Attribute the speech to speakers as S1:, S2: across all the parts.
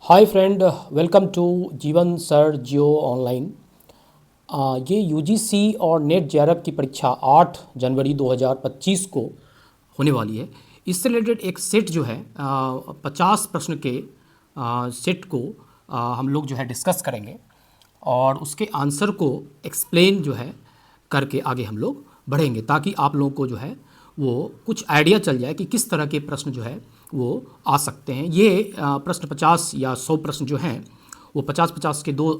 S1: Hi friend, welcome to जीवन sir जियो online. ये UGC और नेट जेआरएफ की परीक्षा 8 जनवरी 2025 को होने वाली है। इससे रिलेटेड एक सेट जो है 50 प्रश्न के सेट को हम लोग जो है डिस्कस करेंगे और उसके आंसर को एक्सप्लेन जो है करके आगे हम लोग बढ़ेंगे, ताकि आप लोगों को जो है वो कुछ आइडिया चल जाए कि किस तरह के प्रश्न जो है वो आ सकते हैं। ये प्रश्न 50 या 100 प्रश्न जो हैं वो 50-50 के दो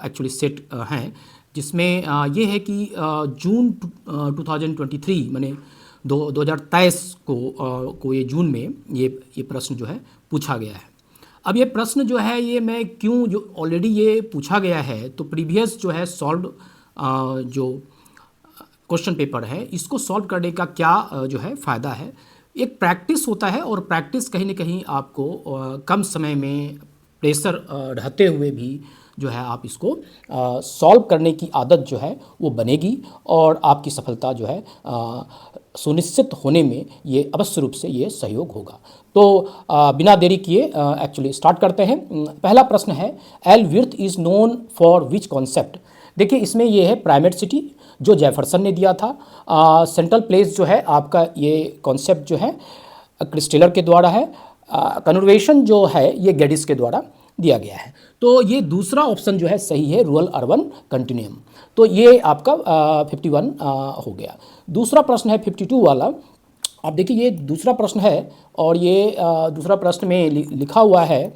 S1: एक्चुअली सेट हैं, जिसमें ये है कि जून 2023 माने 2023 को ये जून में ये प्रश्न जो है पूछा गया है। अब ये प्रश्न जो है ये मैं क्यों जो ऑलरेडी ये पूछा गया है, तो प्रीवियस जो है सॉल्व जो क्वेश्चन पेपर है इसको सॉल्व करने का क्या जो है फ़ायदा है। एक प्रैक्टिस होता है और प्रैक्टिस कहीं ना कहीं आपको कम समय में प्रेशर रहते हुए भी जो है आप इसको सॉल्व करने की आदत जो है वो बनेगी और आपकी सफलता जो है सुनिश्चित होने में ये अवश्य रूप से ये सहयोग होगा। तो बिना देरी किए एक्चुअली स्टार्ट करते हैं। पहला प्रश्न है, L Wirth is known for which concept. देखिए इसमें ये है प्राइमेट सिटी जो जेफरसन ने दिया था। सेंट्रल प्लेस जो है आपका ये कॉन्सेप्ट जो है क्रिस्टेलर के द्वारा है। कन्वर्वेशन जो है ये गेडिस के द्वारा दिया गया है। तो ये दूसरा ऑप्शन जो है सही है, रूरल अर्बन कंटिन्यूम। तो ये आपका 51 हो गया। दूसरा प्रश्न है 52 वाला। आप देखिए ये दूसरा प्रश्न है और ये दूसरा प्रश्न में लिखा हुआ है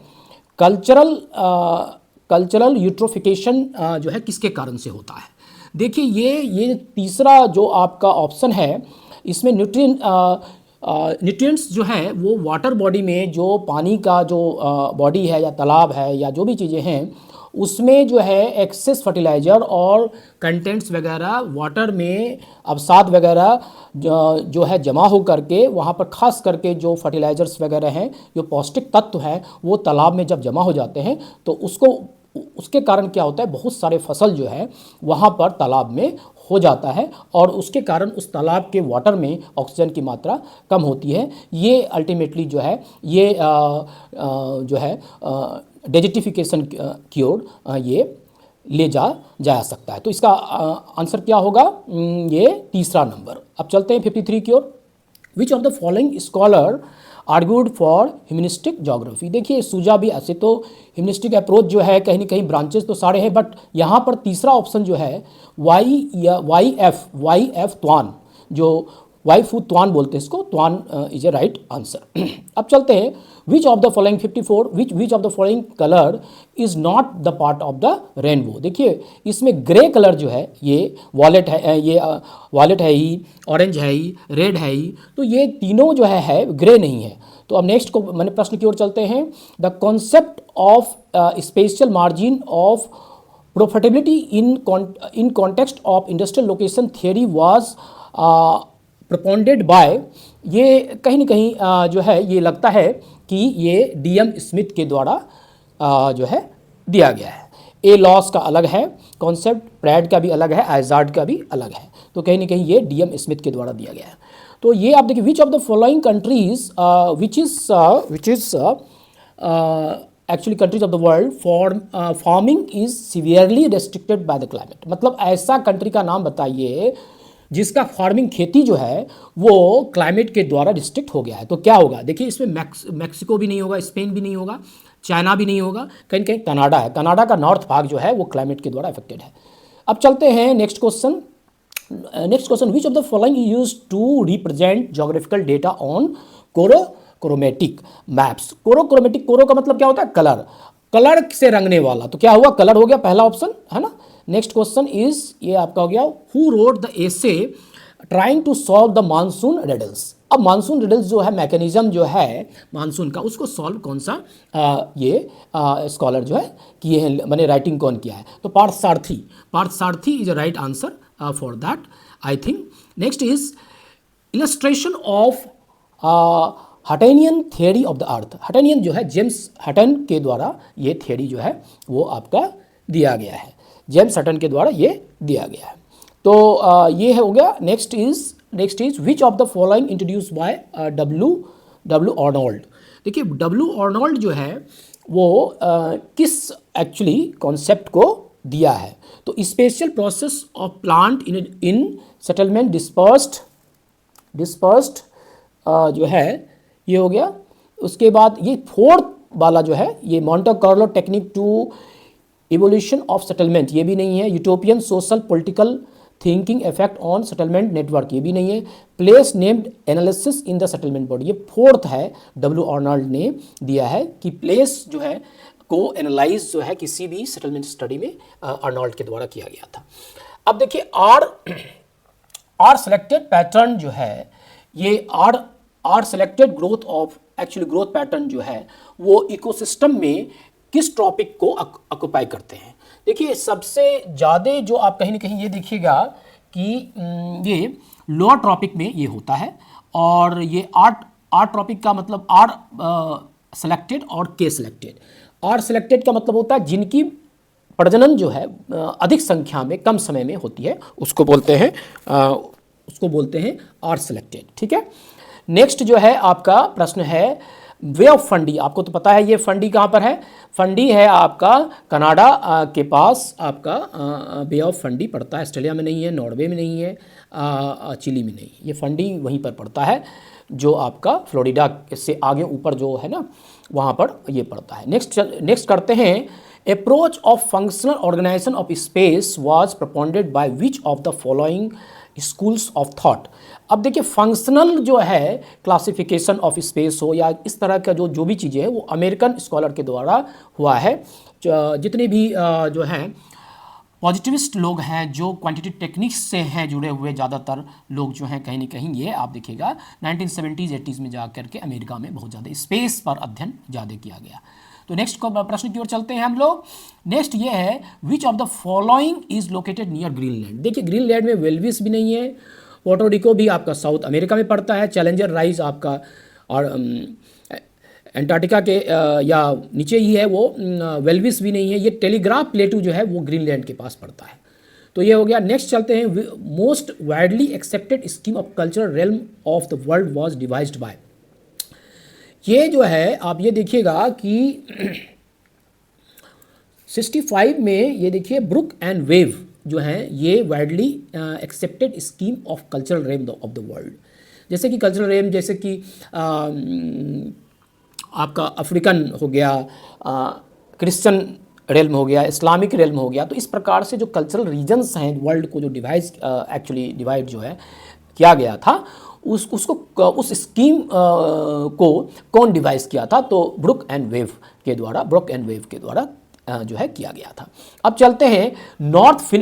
S1: कल्चरल यूट्रोफिकेशन जो है किसके कारण से होता है। देखिए ये तीसरा जो आपका ऑप्शन है इसमें न्यूट्रिएंट्स जो है वो वाटर बॉडी में जो पानी का जो बॉडी है या तालाब है या जो भी चीज़ें हैं उसमें जो है एक्सेस फर्टिलाइज़र और कंटेंट्स वगैरह वाटर में अवसाद वगैरह जो है जमा हो करके वहाँ पर खास करके जो फर्टिलाइज़र्स वगैरह हैं जो पौष्टिक तत्व हैं वो तालाब में जब जमा हो जाते हैं तो उसके कारण क्या होता है, बहुत सारे फसल जो है वहाँ पर तालाब में हो जाता है और उसके कारण उस तालाब के वाटर में ऑक्सीजन की मात्रा कम होती है। ये अल्टीमेटली जो है ये जो है डेजर्टिफिकेशन की ओर ये ले जा सकता है। तो इसका आंसर क्या होगा, ये तीसरा नंबर। अब चलते हैं 53 की ओर। Which of the following scholar argued for humanistic geography. देखिए सूजा भी ऐसे तो ह्यूमनिस्टिक अप्रोच जो है कहीं ना कहीं ब्रांचेस तो सारे हैं, बट यहाँ पर तीसरा ऑप्शन जो है वाई एफ त्वान, जो वाई फू त्वान बोलते हैं इसको, त्वान इज ए राइट आंसर। अब चलते हैं विच of the following 54 which of the following colour is not the part of the rainbow. देखिए इसमें ग्रे कलर जो है ये वॉलेट है ही, ऑरेंज है ही, रेड है ही, तो ये तीनों जो है ग्रे नहीं है। तो अब नेक्स्ट को मैंने प्रश्न की ओर चलते हैं। The concept of spatial margin of profitability in context of industrial location theory was propounded by. ये कहीं ना कहीं जो है ये लगता है कि ये डीएम स्मिथ के द्वारा जो है दिया गया है। ए लॉस का अलग है कॉन्सेप्ट, प्रैड का भी अलग है, आइजार्ड का भी अलग है, तो कहीं ना कहीं ये डीएम स्मिथ के द्वारा दिया गया है। तो ये आप देखिए विच of the following countries which is actually countries of the world farming is severely restricted by the climate. मतलब ऐसा कंट्री का नाम बताइए जिसका फार्मिंग खेती जो है वो क्लाइमेट के द्वारा रिस्ट्रिक्ट हो गया है। तो क्या होगा, देखिए इसमें मैक्सिको भी नहीं होगा, स्पेन भी नहीं होगा, चाइना भी नहीं होगा, कहीं कहीं कनाडा है। कनाडा का नॉर्थ भाग जो है वो क्लाइमेट के द्वारा अफेक्टेड है। अब चलते हैं next question which of the following use to represent geographical data on chromatic maps. कोरो का मतलब क्या होता है, कलर से रंगने वाला। तो क्या हुआ, कलर हो गया पहला ऑप्शन, है ना। नेक्स्ट क्वेश्चन इज ये आपका हो गया, who wrote the essay trying to solve the monsoon riddles. अब मानसून रिडल्स जो है मैकेनिज्म जो है मानसून का उसको सॉल्व कौन सा ये स्कॉलर जो है किए हैं, मैंने राइटिंग कौन किया है, तो Parthasarathy is a right answer for that I think. Next is illustration of Huttonian theory of the earth. Huttonian जो है जेम्स हटन के द्वारा ये थियरी जो है वो आपका दिया गया है, जेम्स हटन के द्वारा ये दिया गया है। तो ये हो गया। Next is which of the following introduce by W Arnold. देखिए डब्ल्यू अर्नोल्ड जो है वो किस एक्चुअली कॉन्सेप्ट को दिया है, तो special process of plant in settlement dispersed जो है ये हो गया। उसके बाद ये फोर्थ वाला जो है ये Monte Carlo technique to evolution of settlement, ये भी नहीं है। Utopian social political thinking effect on settlement network, ये भी नहीं है। Place named analysis in the settlement body, ये फोर्थ है डब्ल्यू अर्नोल्ड ने दिया है कि प्लेस जो है को एनालाइज जो है किसी भी सेटलमेंट स्टडी में अर्नोल्ड के द्वारा किया गया था। अब देखिए आर सेलेक्टेड पैटर्न जो है, ये are selected growth of actually growth pattern जो है वो इकोसिस्टम में किस टॉपिक को ऑक्युपाई करते हैं। देखिए सबसे ज़्यादा जो आप कहीं ना कहीं ये देखिएगा कि ये लोअर ट्रॉपिक में ये होता है, और ये आर ट्रॉपिक का मतलब आर सेलेक्टेड और के सेलेक्टेड। आर सेलेक्टेड का मतलब होता है जिनकी प्रजनन जो है अधिक संख्या में कम समय में होती है, उसको बोलते हैं आर सेलेक्टेड, ठीक है। नेक्स्ट जो है आपका प्रश्न है वे ऑफ फंडी। आपको तो पता है ये फंडी कहाँ पर है, फंडी है आपका कनाडा के पास, आपका बे ऑफ फंडी पड़ता है। ऑस्ट्रेलिया में नहीं है, नॉर्वे में नहीं है, चिली में नहीं, ये फंडी वहीं पर पड़ता है जो आपका फ्लोरिडा से आगे ऊपर जो है ना वहाँ पर ये पड़ता है। नेक्स्ट करते हैं approach of functional organisation of space was proponented by which of the following schools of thought. अब देखिए फंक्शनल जो है क्लासिफिकेशन ऑफ स्पेस हो या इस तरह का जो भी चीज़ें हैं वो अमेरिकन स्कॉलर के द्वारा हुआ है। जितने भी जो हैं पॉजिटिविस्ट लोग हैं जो क्वांटिटेटिव टेक्निक्स से हैं जुड़े हुए, ज़्यादातर लोग जो हैं कहीं ना कहीं ये आप देखिएगा 1970s 80s में जा करके अमेरिका में बहुत ज़्यादा स्पेस पर अध्ययन ज़्यादा किया गया। तो नेक्स्ट प्रश्न की ओर चलते हैं हम लोग। नेक्स्ट ये है which of the following is located near Greenland. देखिए ग्रीनलैंड में वेल्विस भी नहीं है, पोर्टो रिको भी आपका साउथ अमेरिका में पड़ता है, चैलेंजर राइज आपका और एंटार्क्टिका के या नीचे ही है वो, वेल्विस भी नहीं है। ये टेलीग्राफ प्लेटू जो है वो ग्रीनलैंड के पास पड़ता है। तो ये हो गया। नेक्स्ट चलते हैं most widely accepted scheme of cultural realm of the world was devised by. ये जो है आप ये देखिएगा कि 65 में ये देखिए ब्रुक एंड वेव जो है ये widely accepted scheme of cultural realm of the world. जैसे कि कल्चरल रेम जैसे कि आपका अफ्रीकन हो गया, क्रिश्चियन रेल्म हो गया, इस्लामिक रेल्म हो गया। तो इस प्रकार से जो कल्चरल रीजन्स हैं वर्ल्ड को जो डिवाइड जो है किया गया था उसको उस स्कीम को कौन डिवाइस किया था, तो ब्रुक एंड वेव के द्वारा जो है किया गया था। अब चलते हैं north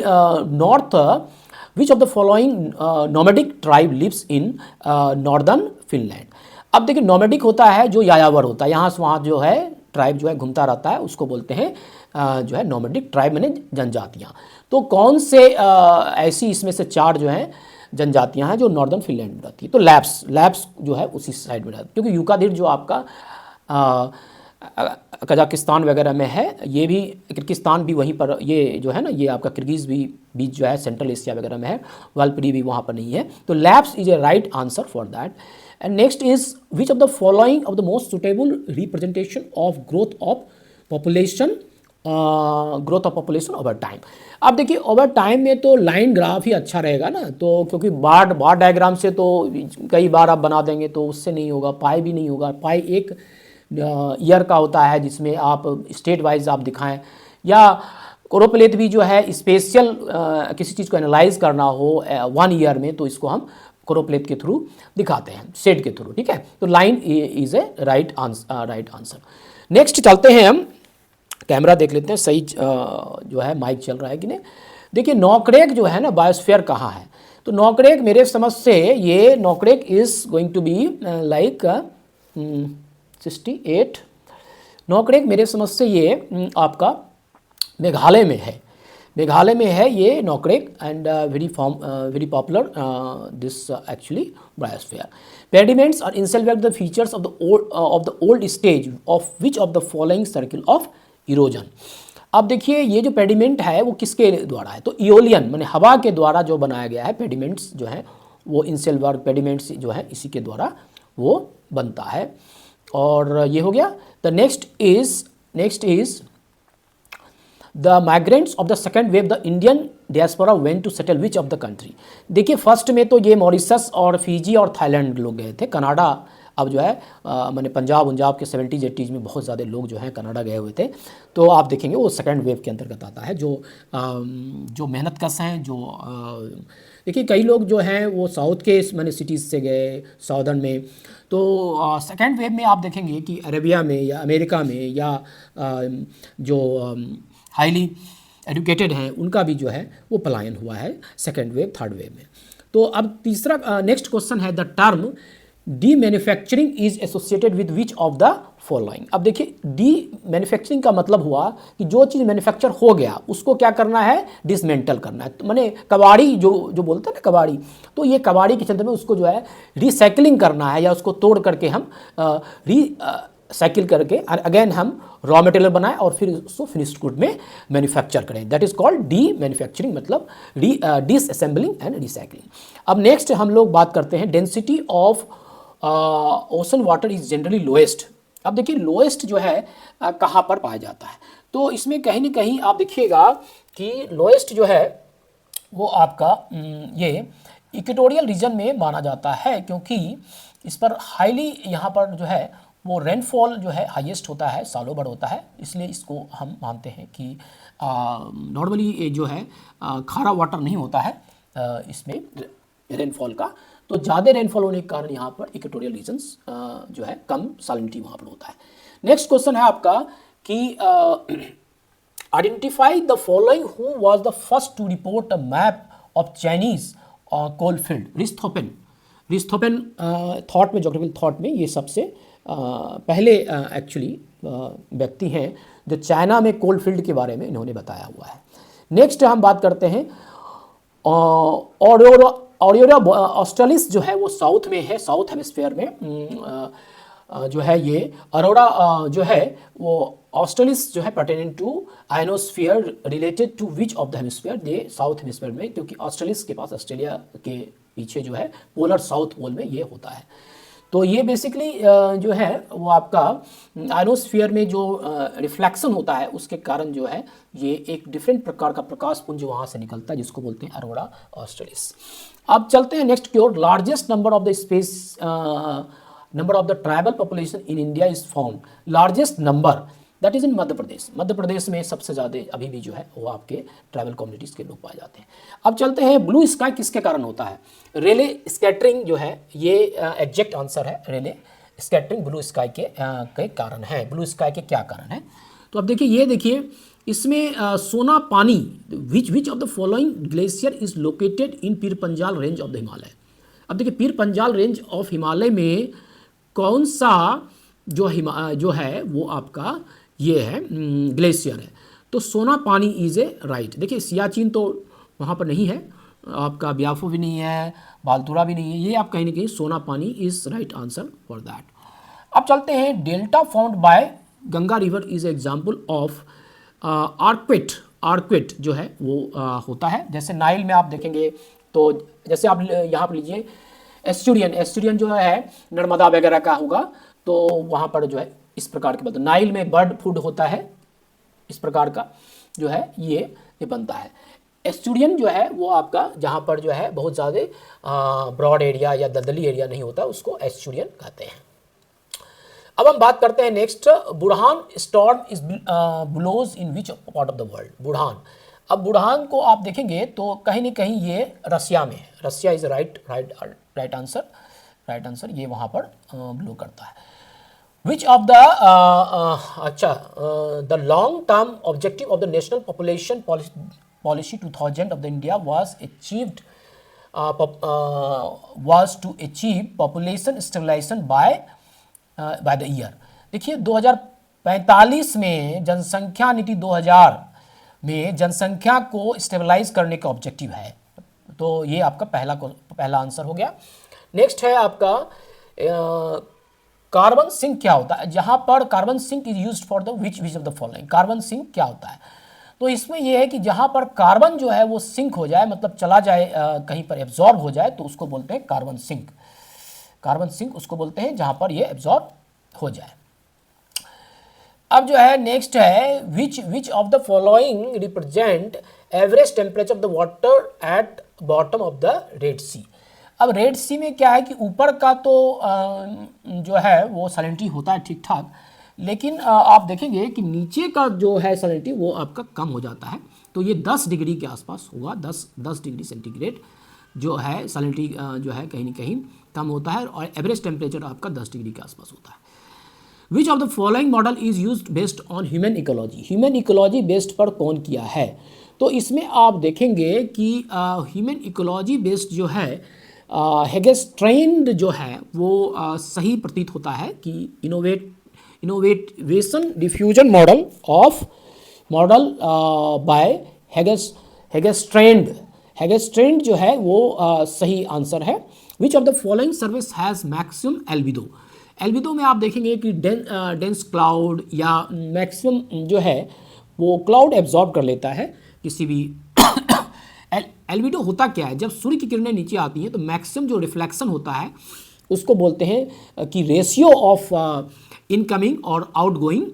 S1: which of the following nomadic tribe lives in northern Finland. अब देखिए नोमैडिक होता है जो यायावर होता है, यहाँ से वहाँ जो है ट्राइब जो है घूमता रहता है, उसको बोलते हैं जो है नोमैडिक ट्राइब माने जनजातियाँ। तो कौन से ऐसी इसमें से 4 जो हैं जनजातियां हैं जो नॉर्दर्न फिनलैंड में रहती है, तो लैब्स जो है उसी साइड में रहती है, क्योंकि यूकादिर जो आपका कजाकिस्तान वगैरह में है, ये भी किर्गिस्तान भी वहीं पर, ये जो है ना ये आपका किर्गिज़ भी बीच जो है सेंट्रल एशिया वगैरह में है, वालपरी भी वहाँ पर नहीं है। तो labs is a right answer for that. And next is which of the following of the most suitable representation of growth of population over time. अब देखिए ओवर टाइम में तो लाइन ग्राफ ही अच्छा रहेगा ना, तो क्योंकि बार डायग्राम से तो कई बार आप बना देंगे तो उससे नहीं होगा, पाई भी नहीं होगा। पाई एक ईयर का होता है जिसमें आप स्टेट वाइज आप दिखाएं, या कोरोप्लेट भी जो है स्पेशल किसी चीज़ को एनालाइज करना हो 1 ईयर में, तो इसको हम कोरोप्लेट के थ्रू दिखाते हैं, सेट के थ्रू, ठीक है। तो line is a right answer. Next चलते हैं हम, कैमरा देख लेते हैं सही जो है माइक चल रहा है कि नहीं। देखिए नॉकरेक जो है ना बायोस्फीयर कहाँ है, तो नॉकरेक मेरे समझ से ये Nokrek is going to be like 68। Nokrek मेरे समझ से ये आपका मेघालय में है ये Nokrek, and very popular this actually biosphere. Pediments are इंसेल्वेट the features of the old stage of which of the following circle of erosion. अब देखिए ये जो पेडिमेंट है वो किसके द्वारा है, तो इओलियन माने हवा के द्वारा जो बनाया गया है पेडिमेंट्स जो है वो इंसेलवर्ग पेडिमेंट्स जो है इसी के द्वारा वो बनता है। और ये हो गया। The next is the migrants of the second wave the Indian diaspora went to settle which of the country. देखिए फर्स्ट में तो ये मॉरिशस और फिजी और थाईलैंड लोग गए थे। कनाडा अब जो है मैंने पंजाब के 70s 80s में बहुत ज़्यादा लोग जो हैं कनाडा गए हुए थे। तो आप देखेंगे वो सेकेंड वेव के अंतर्गत आता है। जो मेहनतकश हैं, जो देखिए कई लोग जो हैं वो साउथ के मैंने सिटीज़ से गए साउदर्न में। तो सेकेंड वेव में आप देखेंगे कि अरेबिया में या अमेरिका में या जो हाईली एजुकेटेड हैं उनका भी जो है वो पलायन हुआ है सेकेंड वेव थर्ड वेव में। तो अब तीसरा नेक्स्ट क्वेश्चन है the term D manufacturing is associated with which of the following. अब देखिए डी मैन्युफैक्चरिंग का मतलब हुआ कि जो चीज़ मैन्युफैक्चर हो गया उसको क्या करना है, डिसमेंटल करना है। तो मैंने कबाड़ी जो बोलते हैं ना कबाड़ी, तो ये कबाड़ी के क्षेत्र में उसको जो है रिसाइकलिंग करना है या उसको तोड़ करके हम साइकिल करके अगेन हम रॉ मटेरियल बनाएं और फिर उसको फिनिश्ड गुड में मैन्युफैक्चर करें। That is called D manufacturing, मतलब डिसअसेंबलिंग एंड रिसाइकलिंग। अब नेक्स्ट हम लोग बात करते हैं density of ocean water is generally lowest. अब देखिए लोएस्ट जो है कहाँ पर पाया जाता है, तो इसमें कहीं ना कहीं आप देखिएगा कि लोएस्ट जो है वो आपका ये इक्वेटोरियल रीजन में माना जाता है, क्योंकि इस पर हाईली यहाँ पर जो है वो रेनफॉल जो है हाईएस्ट होता है, सालों भर होता है। इसलिए इसको हम मानते हैं कि नॉर्मली जो है खारा वाटर नहीं होता है इसमें रेनफॉल का। तो ज़्यादा रेनफॉल होने के कारण यहाँ पर इक्वेटोरियल रीजन्स जो है कम सैलिनिटी वहाँ पर होता है। नेक्स्ट क्वेश्चन है आपका कि identify the following who was the first to report a map of Chinese coal field. Richthofen thought में, ज्योग्राफिकल थॉट में ये सबसे पहले एक्चुअली व्यक्ति हैं जो चाइना में कोल फील्ड के बारे में इन्होंने बताया हुआ है। नेक्स्ट हम बात करते हैं ऑरियोरा ऑस्ट्रेलिस जो है वो साउथ में है, साउथ हेमिस्फीयर में जो है ये अरोरा जो है वो ऑस्ट्रेलिस जो है pertaining to ionosphere related to which of the hemisphere, the south hemisphere में, क्योंकि ऑस्ट्रेलिस के पास ऑस्ट्रेलिया के पीछे जो है पोलर साउथ पोल में ये होता है। तो ये बेसिकली जो है वो आपका आयनोस्फीयर में जो रिफ्लेक्शन होता है उसके कारण जो है ये एक डिफरेंट प्रकार का प्रकाश पुंज वहाँ से निकलता है जिसको बोलते हैं अरोरा ऑस्ट्रेलिस। अब चलते हैं नेक्स्ट की ओर। Largest number of the space number of the tribal population in India is found. Largest number that is in Madhya Pradesh. Madhya Pradesh में सबसे ज़्यादा अभी भी जो है वो आपके ट्राइबल कम्युनिटीज़ के लोग पाए जाते हैं। अब चलते हैं ब्लू स्काई किसके कारण होता है। रेले स्कैटरिंग जो है ये एग्जैक्ट आंसर है। रेले स्कैटरिंग ब्लू स्काई के कारण है। ब्लू स्काई के क्या कारण है, तो अब देखिए ये देखिए इसमें Sona Pani which of the following glacier is located in Pir Panjal range of the Himalaya. अब देखिए पीर पंजाल रेंज ऑफ हिमालय में कौन सा जो है वो आपका ये है ग्लेशियर है। तो सोना पानी इज ए राइट। देखिए सियाचिन तो वहाँ पर नहीं है, आपका ब्याफो भी नहीं है, बालतूरा भी नहीं है, ये आप कहीं ना कहीं सोना पानी is right answer for that. अब चलते हैं delta found by Ganga river is example of arcuate जो है वो होता है। जैसे नाइल में आप देखेंगे तो जैसे आप यहाँ पर लीजिए एस्चुरियन जो है नर्मदा वगैरह का होगा, तो वहाँ पर जो है इस प्रकार के बनता है। नाइल में बर्ड फूड होता है, इस प्रकार का जो है ये बनता है। एस्चुरियन जो है वो आपका जहाँ पर जो है बहुत ज़्यादा ब्रॉड एरिया या दलदली एरिया नहीं होता उसको एस्चुरियन कहते हैं। अब हम बात करते हैं next, buran storm is blows in which part of the world. Buran, अब बुरहान को आप देखेंगे तो कहीं ना कहीं ये रसिया में है। रसिया इज राइट आंसर, ये वहाँ पर ब्लो करता है। Which of the the long-term objective of the national population policy 2000 of the India was achieved was to achieve population stabilization by the year। देखिए 2045 में जनसंख्या नीति 2000 में जनसंख्या को स्टेबलाइज करने का ऑब्जेक्टिव है। तो ये आपका पहला आंसर हो गया। नेक्स्ट है आपका कार्बन सिंक क्या होता है। जहां पर carbon sink is used for the which of the following. Carbon sink क्या होता है, तो इसमें यह है कि जहां पर कार्बन जो है वो सिंक हो जाए, मतलब चला जाए कहीं पर एब्जॉर्ब हो जाए, तो उसको बोलते हैं कार्बन सिंक। कार्बन सिंक उसको बोलते हैं जहां पर ये एब्जॉर्ब हो जाए। अब जो है नेक्स्ट है which of the following represent average temperature of the water at bottom of the Red Sea. अब रेड सी में क्या है कि ऊपर का तो जो है वो सैलिनिटी होता है ठीक ठाक, लेकिन आप देखेंगे कि नीचे का जो है सैलिनिटी वो आपका कम हो जाता है। तो ये 10 डिग्री के आसपास होगा, 10 डिग्री सेंटीग्रेड जो है सैलिनिटी जो है कहीं ना कहीं कम होता है, और एवरेज टेम्परेचर आपका 10 डिग्री के आसपास होता है। Which of the following model is use based on human ecology. Human ecology based पर कौन किया है? तो इसमें आप देखेंगे कि ह्यूमन इकोलॉजी बेस्ड जो है हेगेस्ट्रेंड जो है वो सही प्रतीत होता है कि इनोवेशन डिफ्यूजन मॉडल बाय हेगेस्ट्रेंड जो है वो सही आंसर है। Which of the following service has maximum albedo. Albedo में आप देखेंगे कि डेंस क्लाउड या मैक्सिमम जो है वो क्लाउड एब्जॉर्ब कर लेता है किसी भी एल्बिडो होता क्या है? जब सूर्य की किरणें नीचे आती हैं तो मैक्सिमम जो रिफ्लेक्शन होता है उसको बोलते हैं कि रेशियो ऑफ इनकमिंग और outgoing,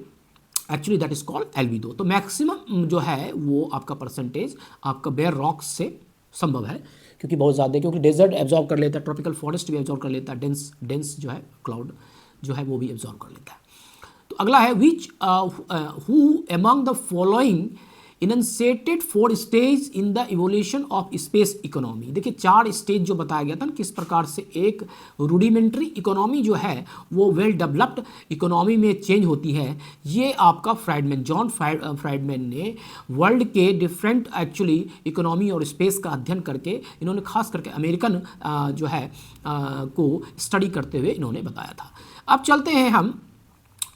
S1: actually that is called albedo. तो मैक्सिमम जो है वो आपका परसेंटेज आपका बेयर रॉक्स से संभव है, क्योंकि बहुत ज़्यादा, क्योंकि डेजर्ट एब्जॉर्ब कर लेता है, ट्रॉपिकल फॉरेस्ट भी एब्जॉर्ब कर लेता है, डेंस जो है क्लाउड जो है वो भी एब्जॉर्ब कर लेता है। तो अगला है which who among the following इनसेटेड 4 stage in the evolution of space economy. देखिए 4 स्टेज जो बताया गया था ना, किस प्रकार से एक रूडिमेंट्री इकोनॉमी जो है वो वेल डेवलप्ड इकोनॉमी में चेंज होती है। ये आपका जॉन फ्राइडमैन ने वर्ल्ड के डिफरेंट एक्चुअली इकोनॉमी और स्पेस का अध्ययन करके, इन्होंने खास करके अमेरिकन जो है को स्टडी करते हुए इन्होंने बताया था। अब चलते हैं हम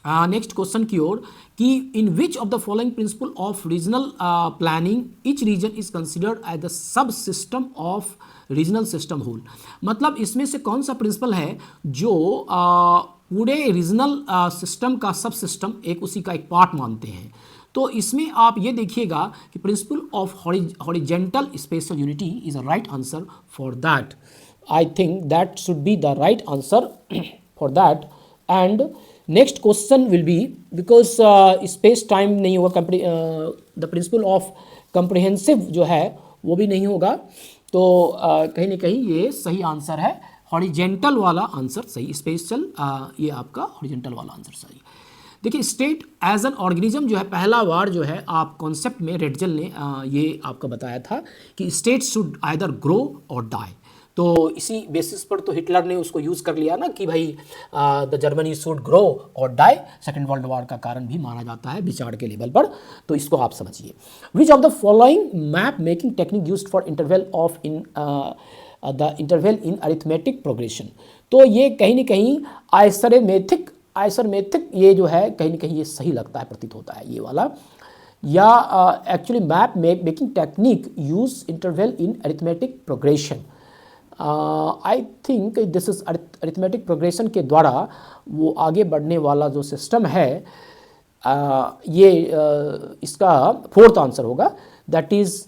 S1: नेक्स्ट क्वेश्चन की ओर कि in which of the following principle of regional planning each region is considered as the sub system of regional system whole. मतलब इसमें से कौन सा प्रिंसिपल है जो पूरे रीजनल सिस्टम का सब सिस्टम एक उसी का एक पार्ट मानते हैं? तो इसमें आप ये देखिएगा कि principle of horizontal special unity is a right answer for that. I think that should be the right answer for that. And next question will be, because space time नहीं होगा, द प्रिंसिपल ऑफ कंप्रिहेंसिव जो है वो भी नहीं होगा, तो कहीं ना कहीं ये सही आंसर है, हॉरिजेंटल वाला आंसर सही, स्पेशल ये आपका हॉरिजेंटल वाला आंसर सही। देखिए स्टेट एज एन ऑर्गेनिज्म जो है पहला बार जो है आप कॉन्सेप्ट में रेटजल ने ये आपका बताया था कि स्टेट शुड आइदर ग्रो और डाई। तो इसी बेसिस पर तो हिटलर ने उसको यूज़ कर लिया ना कि भाई द जर्मनी शुड ग्रो और डाई, सेकेंड वर्ल्ड वॉर का कारण भी माना जाता है विचार के लेवल पर। तो इसको आप समझिए। विच of the following map making technique used for interval of in the interval in arithmetic progression. तो ये कहीं ना कहीं आइसरमेथिक ये जो है कहीं ना कहीं ये सही लगता है, प्रतीत होता है ये वाला, या actually map making technique use interval in arithmetic progression. I think this is arithmetic progression के द्वारा वो आगे बढ़ने वाला जो सिस्टम है ये इसका फोर्थ आंसर होगा, that is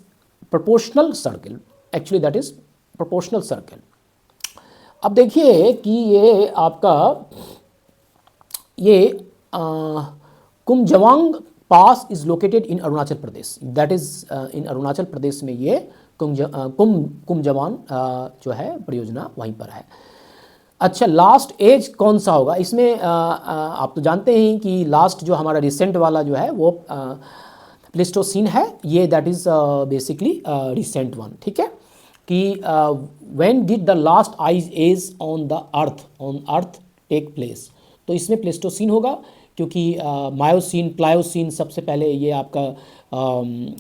S1: proportional circle. Actually that is proportional circle. अब देखिए कि ये आपका ये Kumjawng pass is located in Arunachal Pradesh, that is in Arunachal Pradesh में ये कुमजवान जो है परियोजना वहीं पर है। अच्छा लास्ट एज कौन सा होगा इसमें? आप तो जानते हैं कि लास्ट जो हमारा रिसेंट वाला जो है वो प्लेस्टोसीन है, ये that is basically recent one, ठीक है, कि when did the last ice age on earth take place. तो इसमें प्लेस्टोसीन होगा, क्योंकि मायोसीन प्लायोसीन सबसे पहले ये आपका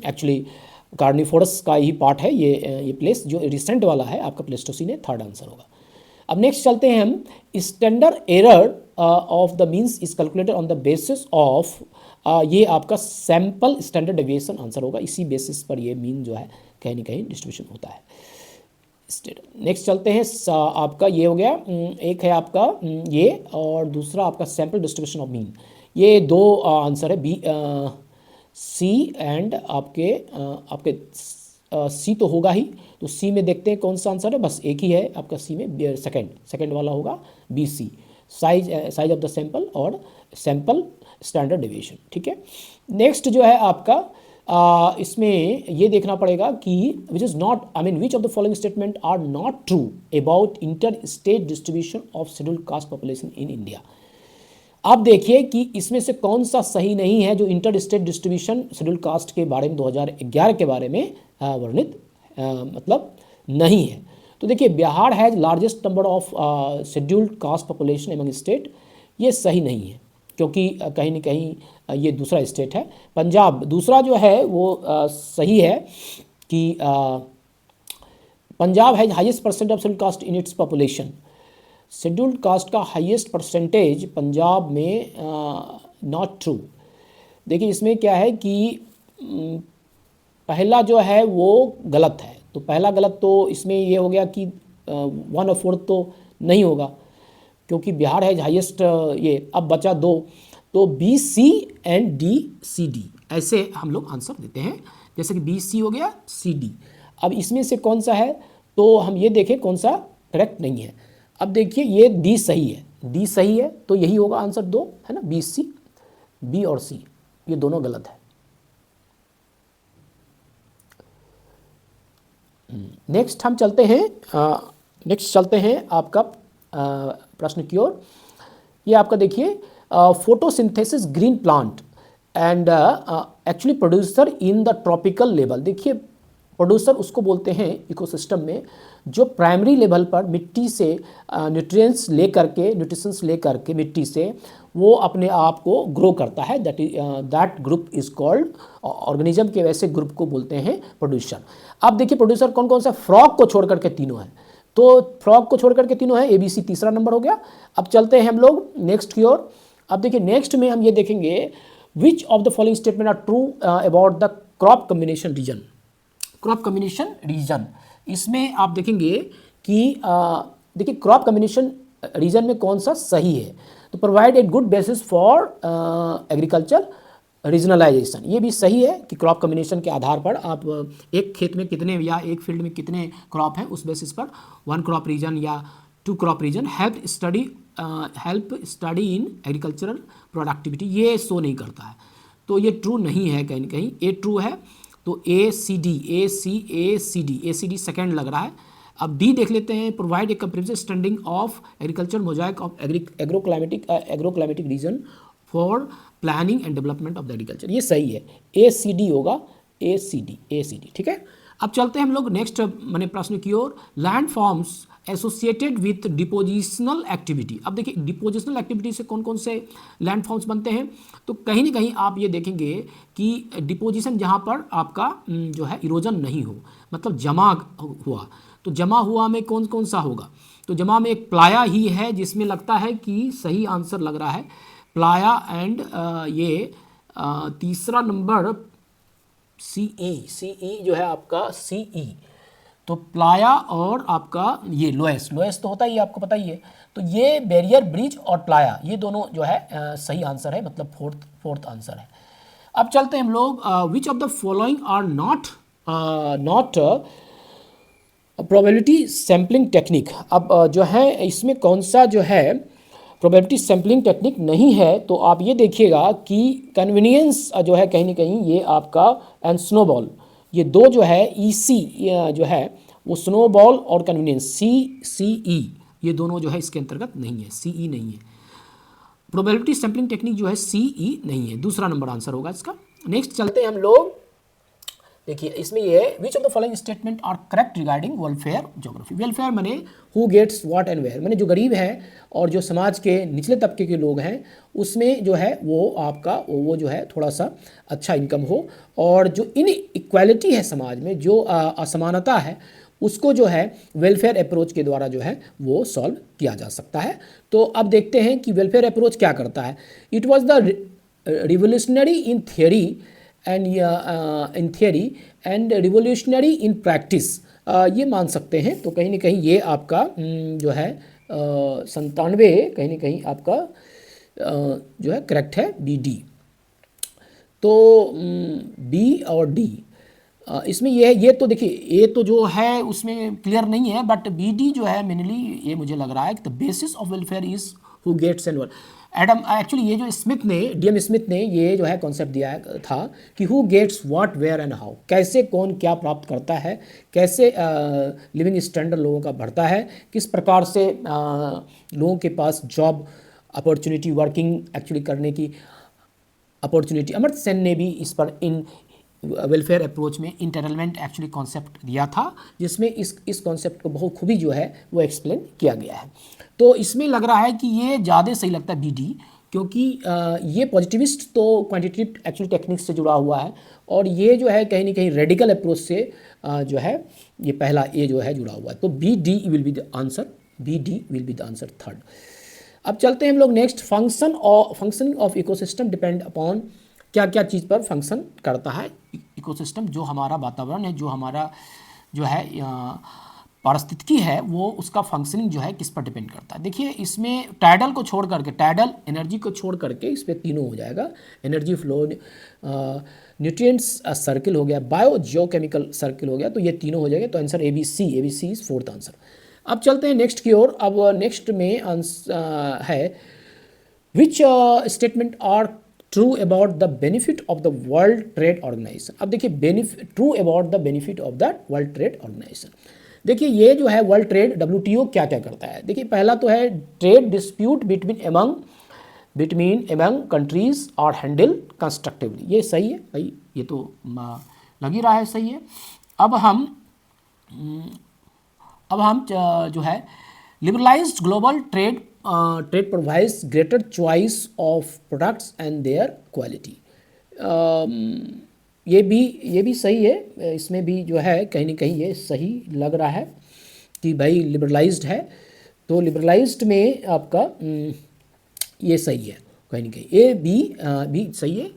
S1: एक्चुअली कार्निफोरस का ही पार्ट है ये प्लेस, जो रिसेंट वाला है आपका प्लेस्टोसीन है, थर्ड आंसर होगा। अब नेक्स्ट चलते हैं हम, standard error of the means is calculated on the basis of, ये आपका सैंपल स्टैंडर्ड डेविएशन आंसर होगा, इसी बेसिस पर ये मीन जो है कहीं ना कहीं डिस्ट्रीब्यूशन होता है। नेक्स्ट चलते हैं, आपका ये हो गया, एक है आपका ये, और दूसरा आपका सैंपल डिस्ट्रीब्यूशन ऑफ मीन। ये दो आंसर है, बी सी एंड आपके सी तो होगा ही, तो सी में देखते हैं कौन सा आंसर है, बस एक ही है आपका सी में, सेकंड वाला होगा B C. Size of the sample और सैंपल स्टैंडर्ड डेविएशन, ठीक है। नेक्स्ट जो है आपका इसमें ये देखना पड़ेगा कि which is not, I mean which of the following statement are not true about inter state distribution of scheduled caste population in India. अब देखिए कि इसमें से कौन सा सही नहीं है जो inter state distribution schedule caste के बारे में 2011 के बारे में वर्णित मतलब नहीं है। तो देखिए Bihar has largest number of scheduled caste population among state, ये सही नहीं है क्योंकि कहीं ना कहीं ये दूसरा स्टेट है। पंजाब दूसरा जो है वो सही है कि Punjab has highest percent of scheduled cast in its population. Scheduled caste का हाईएस्ट परसेंटेज पंजाब में नॉट ट्रू। देखिए इसमें क्या है कि पहला जो है वो गलत है, तो पहला गलत तो इसमें ये हो गया कि 1/4 तो नहीं होगा क्योंकि बिहार है हाईएस्ट ये। अब बचा दो, तो B C and D C D ऐसे हम लोग आंसर देते हैं, जैसे कि बी सी हो गया सी डी। अब इसमें से कौन सा है, तो हम ये देखें कौन सा करेक्ट नहीं है। अब देखिए ये डी सही है, डी सही है तो यही होगा आंसर 2 है ना, बी सी, बी और सी ये दोनों गलत है। नेक्स्ट हम चलते हैं आपका प्रश्न की ओर। ये आपका देखिए photosynthesis green plant and actually producer in the tropical level. देखिए प्रोड्यूसर उसको बोलते हैं इकोसिस्टम में जो प्राइमरी लेवल पर मिट्टी से न्यूट्रिएंट्स ले करके मिट्टी से वो अपने आप को ग्रो करता है, that group is called organism के वैसे ग्रुप को बोलते हैं प्रोड्यूसर। अब देखिए प्रोड्यूसर कौन कौन सा, फ्रॉग को छोड़ करके तीनों है, तो फ्रॉग को छोड़ करके तीनों है, ए बी सी तीसरा नंबर हो गया। अब चलते हैं हम लोग नेक्स्ट की ओर। अब देखिए नेक्स्ट में हम ये देखेंगे which of the following statement are true about the crop combination region. Crop combination region इसमें आप देखेंगे कि देखिए क्रॉप कम्बिनेशन रीजन में कौन सा सही है, तो provide a good basis for agriculture regionalisation, ये भी सही है कि क्रॉप कम्बिनेशन के आधार पर आप एक खेत में कितने या एक फील्ड में कितने क्रॉप हैं उस बेसिस पर 1 क्रॉप रीजन या 2 crop region help study in agricultural productivity, ये शो नहीं करता है, तो ये ट्रू नहीं है, कहीं ना कहीं ए ट्रू है। तो ए सी डी सेकेंड लग रहा है। अब डी देख लेते हैं, provide a comprehensive standing of agriculture mosaic of agroclimatic region for planning and development of the agriculture, ये सही है, ए सी डी होगा, ए सी डी, ठीक है। अब चलते हैं हम लोग नेक्स्ट मैंने प्रश्न की ओर। Land forms associated with depositional activity. अब देखिए डिपोजिशनल एक्टिविटी से कौन कौन से लैंड फॉर्म्स बनते हैं, तो कहीं ना कहीं आप ये देखेंगे कि डिपोजिशन जहाँ पर आपका जो है इरोजन नहीं हो, मतलब जमा हुआ, तो जमा हुआ में कौन कौन सा होगा, तो जमा में एक प्लाया ही है जिसमें लगता है कि सही आंसर लग रहा है प्लाया एंड ये तीसरा नंबर सी ई जो है आपका सी ई, तो प्लाया और आपका ये लोएस तो होता ही आपको पता ही है, तो ये बैरियर ब्रिज और प्लाया ये दोनों जो है सही आंसर है, मतलब फोर्थ आंसर है। अब चलते हैं हम लोग which of the following are not probability sampling technique. अब जो है इसमें कौन सा जो है प्रोबेबिलिटी सैम्पलिंग टेक्निक नहीं है, तो आप ये देखिएगा कि कन्वीनियंस जो है कहीं ना कहीं ये आपका एंड स्नोबॉल, ये दो जो है ईसी जो है वो स्नोबॉल और कन्वीनियंस सी ई ये दोनों जो है इसके अंतर्गत नहीं है, सी ई नहीं है। प्रोबेबिलिटी सैम्पलिंग टेक्निक जो है सी ई नहीं है, दूसरा नंबर आंसर होगा इसका। नेक्स्ट चलते हैं हम लोग, देखिए इसमें ये which of the following statement are correct regarding welfare geography. Welfare मैंने who gets what and where, मैंने जो गरीब है और जो समाज के निचले तबके के लोग हैं उसमें जो है वो आपका वो जो है थोड़ा सा अच्छा इनकम हो, और जो इनइक्वालिटी है समाज में, जो असमानता है उसको जो है वेलफेयर अप्रोच के द्वारा जो है वो सॉल्व किया जा सकता है। तो अब देखते हैं कि वेलफेयर अप्रोच क्या करता है। It was the revolutionary in theory and revolutionary in practice, ये मान सकते हैं। तो कहीं ना कहीं ये आपका जो है 97 कहीं ना कहीं आपका जो है करेक्ट है, डी। तो बी और डी इसमें ये तो देखिए ए तो जो है उसमें क्लियर नहीं है, बट बी डी जो है मेनली ये मुझे लग रहा है कि the basis of welfare is who gets and Adam, actually ये जो स्मिथ ने, डीएम स्मिथ ने ये जो है कॉन्सेप्ट दिया था कि who gets what where and how, कैसे कौन क्या प्राप्त करता है, कैसे लिविंग स्टैंडर्ड लोगों का बढ़ता है, किस प्रकार से लोगों के पास जॉब अपॉर्चुनिटी, वर्किंग एक्चुअली करने की अपॉर्चुनिटी। अमर्त्य सेन ने भी इस पर इन वेलफेयर अप्रोच में इंटरनलमेंट एक्चुअली कॉन्सेप्ट दिया था, जिसमें इस कॉन्सेप्ट को बहुत खूबी जो है वो एक्सप्लेन किया गया है। तो इसमें लग रहा है कि ये ज़्यादा सही लगता है BD, क्योंकि ये पॉजिटिविस्ट तो क्वांटिटेटिव एक्चुअली टेक्निक्स से जुड़ा हुआ है, और ये जो है कहीं ना कहीं रेडिकल अप्रोच से जो है ये पहला ए जो है जुड़ा हुआ है। तो BD will be the answer, BD will be the answer third. अब चलते हैं हम लोग next, functioning of ecosystem depend upon, क्या क्या चीज़ पर फंक्शन करता है इकोसिस्टम, जो हमारा वातावरण है, जो हमारा जो है पारिस्थितिकी है, वो उसका फंक्शनिंग जो है किस पर डिपेंड करता है। देखिए इसमें टाइडल को छोड़ करके, टाइडल एनर्जी को छोड़ करके इस पर तीनों हो जाएगा, एनर्जी फ्लो, न्यूट्रिएंट्स सर्किल हो गया, बायो जियोकेमिकल सर्किल हो गया, तो ये तीनों हो जाएगा। तो answer ABC is fourth answer. अब चलते हैं नेक्स्ट की ओर। अब नेक्स्ट में आंसर है which statement are true about the benefit of the world trade organization. अब देखिए true about the benefit of the world trade organization. देखिए ये जो है वर्ल्ड ट्रेड WTO क्या क्या करता है। देखिए पहला तो है trade dispute between among countries और हैंडल कंस्ट्रक्टिवली, ये सही है भाई, ये तो लग ही रहा है सही है। अब हम जो है liberalised global trade provides greater choice of products and there quality, ये भी सही है। इसमें भी जो है कहीं ना कहीं ये सही लग रहा है कि भाई लिबरलाइज्ड है, तो लिबरलाइज्ड में आपका ये सही है कहीं ना कहीं, भी सही है।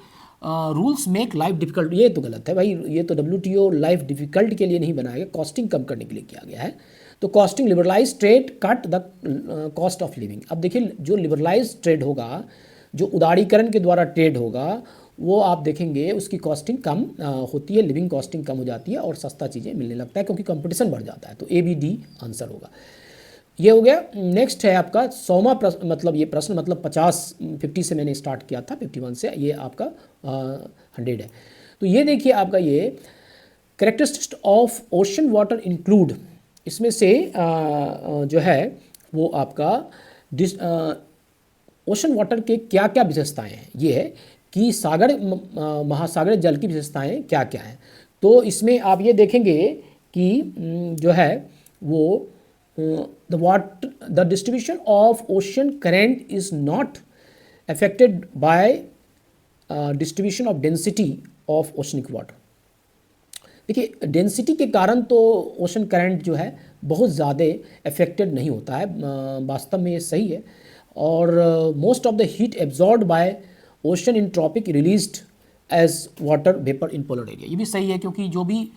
S1: रूल्स मेक लाइफ डिफ़िकल्ट, ये तो गलत है भाई, ये तो WTO लाइफ डिफ़िकल्ट के लिए नहीं बनाया गया, कॉस्टिंग कम करने के लिए किया गया है। तो costing liberalise trade cut the cost of living. अब देखिए जो लिबरलाइज ट्रेड होगा, जो उदारीकरण के द्वारा ट्रेड होगा, वो आप देखेंगे उसकी कॉस्टिंग कम होती है, लिविंग कॉस्टिंग कम हो जाती है और सस्ता चीज़ें मिलने लगता है, क्योंकि कंपटीशन बढ़ जाता है। तो ABD आंसर होगा। ये हो गया। नेक्स्ट है आपका 100वां प्रश्न, मतलब ये प्रश्न मतलब 50 से मैंने स्टार्ट किया था, 51 से ये आपका 100 है। तो ये देखिए आपका ये characteristics of ocean water include, इसमें से जो है वो आपका ओशन वाटर के क्या क्या विशेषताएं हैं, ये है कि सागर महासागर जल की विशेषताएं क्या क्या हैं। तो इसमें आप ये देखेंगे कि जो है वो the distribution of ocean current is not affected by distribution of density of oceanic water। देखिए डेंसिटी के कारण तो ओशन करंट जो है बहुत ज़्यादा अफेक्टेड नहीं होता है, वास्तव में ये सही है। और most of the heat absorb by ocean in tropic released as water vapour in polar area, ये भी सही है, क्योंकि जो भी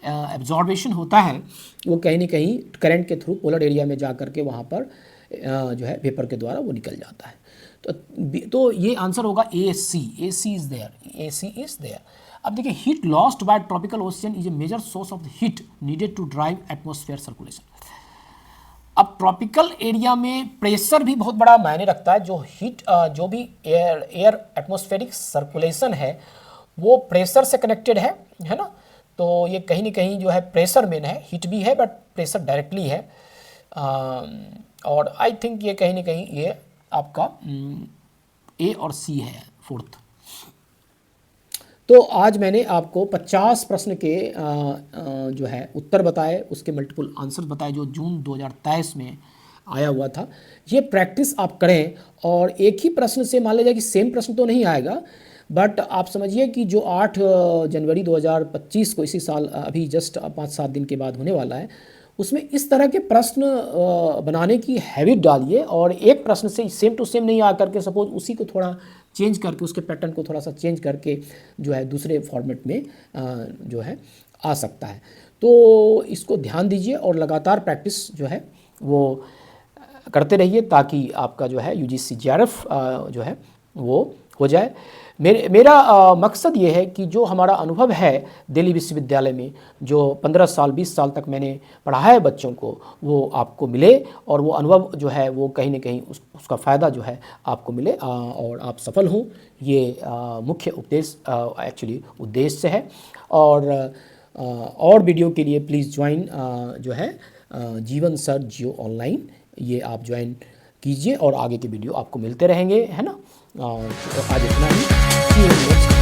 S1: एब्जॉर्बेशन होता है वो कहीं ना कहीं करंट के थ्रू पोलर एरिया में जा कर के वहाँ पर जो है वेपर के द्वारा वो निकल जाता है। तो ये आंसर होगा AC इज़ देयर। अब देखिए heat lost by tropical ocean is a major source of the heat needed to drive atmosphere circulation. अब ट्रॉपिकल एरिया में प्रेशर भी बहुत बड़ा मायने रखता है, जो भी एयर एटमॉस्फेरिक सर्कुलेशन है वो प्रेशर से कनेक्टेड है ना। तो ये कहीं ना कहीं जो है प्रेशर मेन है, हीट भी है बट प्रेशर डायरेक्टली है। और आई थिंक ये कहीं ना कहीं ये आपका A और C है फोर्थ। तो आज मैंने आपको 50 प्रश्न के जो है उत्तर बताए, उसके मल्टीपल आंसर बताए, जो जून 2023 में आया हुआ था। ये प्रैक्टिस आप करें, और एक ही प्रश्न से मान लीजिए कि सेम प्रश्न तो नहीं आएगा, बट आप समझिए कि जो 8 जनवरी 2025 को इसी साल अभी जस्ट 5-7 दिन के बाद होने वाला है, उसमें इस तरह के प्रश्न बनाने की हैबिट डालिए, और एक प्रश्न से सेम टू सेम नहीं आकर के सपोज उसी को थोड़ा चेंज करके, उसके पैटर्न को थोड़ा सा चेंज करके जो है दूसरे फॉर्मेट में जो है आ सकता है। तो इसको ध्यान दीजिए और लगातार प्रैक्टिस जो है वो करते रहिए, ताकि आपका जो है UGC JRF जो है वो हो जाए। मेरा मकसद ये है कि जो हमारा अनुभव है दिल्ली विश्वविद्यालय में, जो 15 साल 20 साल तक मैंने पढ़ाया है बच्चों को, वो आपको मिले और वो अनुभव जो है वो कहीं ना कहीं उसका फ़ायदा जो है आपको मिले और आप सफल हों। ये मुख्य उद्देश्य एक्चुअली उद्देश्य है। और वीडियो के लिए प्लीज़ ज्वाइन जो है जीवन सर जियो ऑनलाइन, ये आप ज्वाइन कीजिए और आगे के वीडियो आपको मिलते रहेंगे, है ना। तो आज इतना ही। See you next